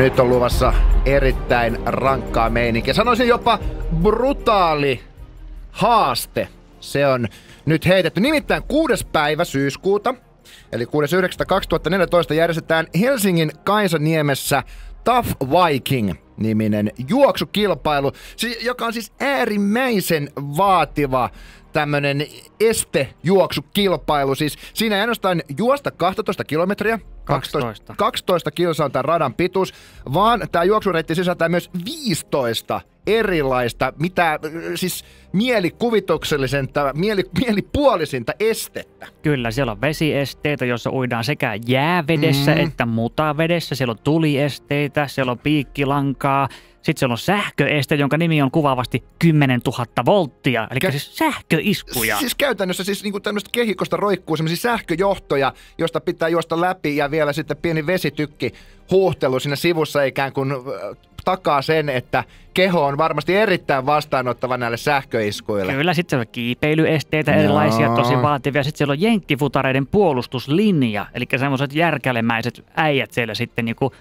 Nyt on luvassa erittäin rankkaa meininkiä. Sanoisin jopa brutaali haaste. Se on nyt heitetty. Nimittäin 6. päivä syyskuuta, eli 6.9.2014 järjestetään Helsingin Kaisaniemessä Tough Viking-niminen juoksukilpailu, joka on siis äärimmäisen vaativa tämmönen estejuoksukilpailu. Siis siinä ei ainoastaan juosta 12 kilometriä, 12 kilsaa on tämän radan pituus, vaan tämä juoksureitti sisältää myös 15 erilaista, mitä siis mielikuvituksellisinta, mielipuolisinta estettä. Kyllä, siellä on vesiesteitä, joissa uidaan sekä jäävedessä että mutavedessä. Siellä on tuliesteitä, siellä on piikkilankaa. Sitten siellä on sähköeste, jonka nimi on kuvaavasti 10 000 volttia, eli siis sähköiskuja. Siis käytännössä siis niinku tämmöistä kehikosta roikkuu semmoisia sähköjohtoja, josta pitää juosta läpi ja vielä sitten pieni vesitykki huuhtelu siinä sivussa ikään kuin takaa sen, että keho on varmasti erittäin vastaanottava näille sähköiskuille. Kyllä, sitten siellä on kiipeilyesteitä erilaisia, tosi vaativia. Sitten siellä on jenkkifutareiden puolustuslinja, eli semmoiset järkälemäiset äijät siellä sitten niinku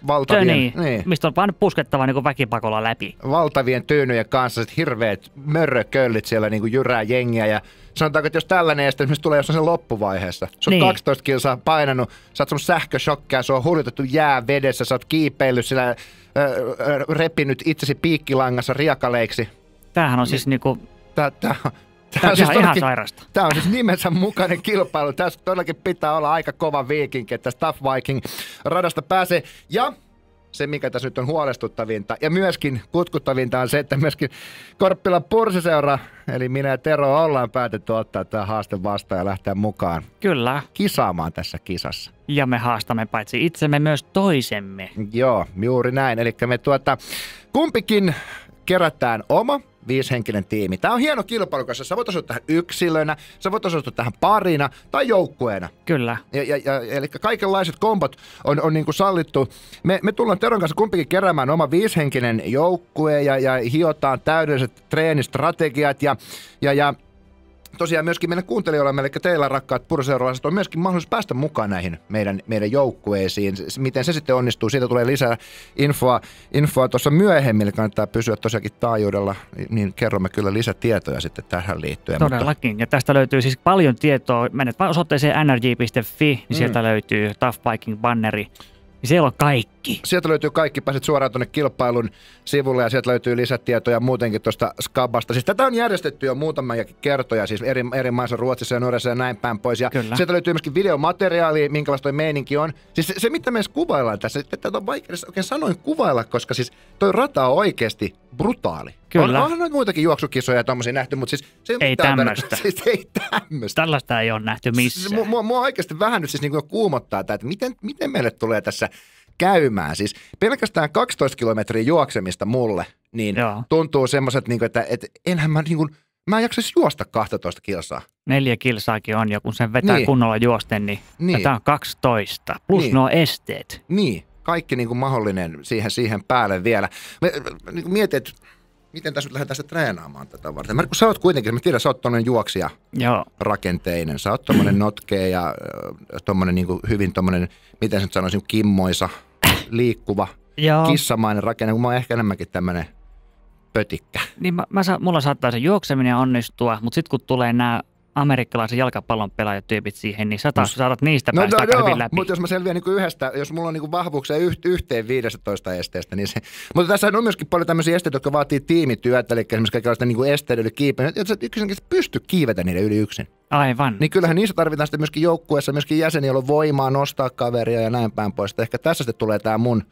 mistä on vaan puskettava niinku väkipakolla läpi. Valtavien tyynyjen kanssa sit hirveät mörrököllit siellä niinku jyrää jengiä ja sanotaanko, että jos tällainen este esimerkiksi tulee jossain sen loppuvaiheessa, sä oot 12 kilsaa painanut, sä oot semmoinen sähköshokkia, se on huljutettu jäävedessä, sä oot kiipeillyt sillä repinyt itsesi piikkilangassa riakaleiksi. Tämähän on siis niinku... Tämä on siis ihan sairasta. Tämä on siis nimensä mukainen kilpailu. Tässä todellakin pitää olla aika kova viikinki, että Tough Viking radasta pääsee. Ja se, mikä tässä nyt on huolestuttavinta ja myöskin kutkuttavinta on se, että myöskin Korppilan Pursiseura, eli minä ja Tero ollaan päätetty ottaa tämä haaste vastaan ja lähteä mukaan. Kyllä. Kisaamaan tässä kisassa. Ja me haastamme paitsi itsemme myös toisemme. Joo, juuri näin. Eli me kumpikin kerätään oma 5-henkinen tiimi. Tämä on hieno kilpailu, koska sä voit osallistua tähän yksilönä, sä voit osallistua tähän parina tai joukkueena. Kyllä. Eli kaikenlaiset kombot on niin kuin sallittu. Me tullaan Teron kanssa kumpikin keräämään oma 5-henkinen joukkue ja hiotaan täydelliset treenistrategiat ja tosiaan myöskin meidän kuuntelijoilla, eli teillä rakkaat purseuralaiset, on myöskin mahdollisuus päästä mukaan näihin meidän joukkueisiin. Miten se sitten onnistuu, siitä tulee lisää infoa tuossa myöhemmin, eli kannattaa pysyä tosiaankin taajuudella, niin kerromme kyllä lisätietoja sitten tähän liittyen. Todellakin, ja tästä löytyy siis paljon tietoa. Menet vaan osoitteeseen nrj.fi, niin sieltä löytyy Tough Viking-banneri. Siellä on kaikki. Sieltä löytyy kaikki, pääset suoraan tuonne kilpailun sivulle ja sieltä löytyy lisätietoja muutenkin tuosta Skabasta. Siis tätä on järjestetty jo muutamia kertoja, siis eri maissa, Ruotsissa ja Norjassa ja näin päin pois. Ja sieltä löytyy myöskin videomateriaalia, minkälaista toi meininki on. Siis se mitä me edes kuvaillaan tässä, tätä on vaikea oikein sanoin kuvailla, koska siis toi rata on oikeasti brutaali. Kyllä. Onhan noita muitakin juoksukisoja ja tommosia nähty, mutta siis se ei tämmöistä. Siis ei tämmöistä. Tällaista ei ole nähty missään. Mua oikeasti vähän nyt siis niinku kuumottaa, että miten meille tulee tässä käymään. Siis pelkästään 12 kilometriä juoksemista mulle, niin tuntuu semmoiset, niin että enhän mä mä en jaksaisi juosta 12 kilsaa. 4 kilsaakin on jo, kun sen vetää kunnolla juosten, niin. Tämä on 12, plus nuo esteet. Niin, kaikki niin kuin mahdollinen siihen päälle vielä. Mä niin mietin, että miten tässä nyt lähdetään sitä treenaamaan tätä varten. Kun sä oot kuitenkin, mä tiedän, sä oot tommonen juoksija rakenteinen. Sä oot tommonen notkea ja tommonen niin kuin hyvin tommonen, miten sä nyt sanoisin, kimmoisa, liikkuva, kissamainen rakenne, kun mä oon ehkä enemmänkin tämmönen pötikkä. Niin mulla saattaa se juokseminen onnistua, mutta sitten kun tulee nämä amerikkalaisen jalkapallon pelaajatyypit siihen, niin saatat niistä päästä aika hyvin läpi. Mutta jos mä selviän niin yhdestä, jos mulla on niin vahvuuksia yhteen 15 esteestä, niin se. Mutta tässä on myöskin paljon tämmöisiä esteitä, jotka vaatii tiimityötä, eli esimerkiksi kaikenlaista niin esteiden yli kiipeä, että sä yksinkertaisesti pysty kiivetä niiden yli yksin. Aivan. Niin kyllähän niissä tarvitaan sitten myöskin joukkueessa, myöskin jäseniä, joilla on voimaa nostaa kaveria ja näin päin pois. Ehkä tässä sitten tulee tämä mun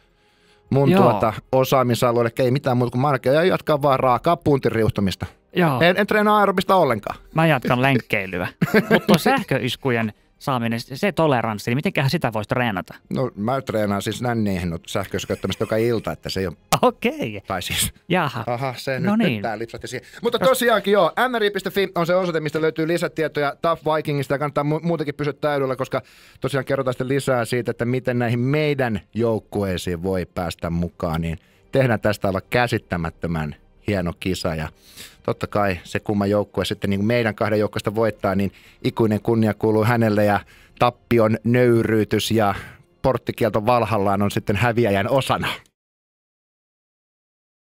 osaamisalue, eli ei mitään muuta kuin markkia, ja jatkaa vaan raakaa puntin riuhtumista. En treenaa aerobista ollenkaan. Mä jatkan lenkkeilyä. Mutta tuo sähköiskujen saaminen, se toleranssi, niin mitenköhän sitä voisi treenata? No mä treenaan siis nänniin sähköiskäyttämistä joka ilta, että se ei ole... Okei. Tai siis... Jaha. Aha, se nyt tää lipsahti siihen. Mutta tosiaankin nri.fi on se osoite, mistä löytyy lisätietoja Tough Vikingista ja kannattaa muutenkin pysyä täydellä, koska tosiaan kerrotaan sitten lisää siitä, että miten näihin meidän joukkueisiin voi päästä mukaan, niin tehdään tästä olla käsittämättömän hieno kisa ja totta kai se kumma joukkue sitten niin kuin meidän 2 joukkueesta voittaa, niin ikuinen kunnia kuuluu hänelle ja tappion nöyryytys ja porttikielto Valhallaan on sitten häviäjän osana.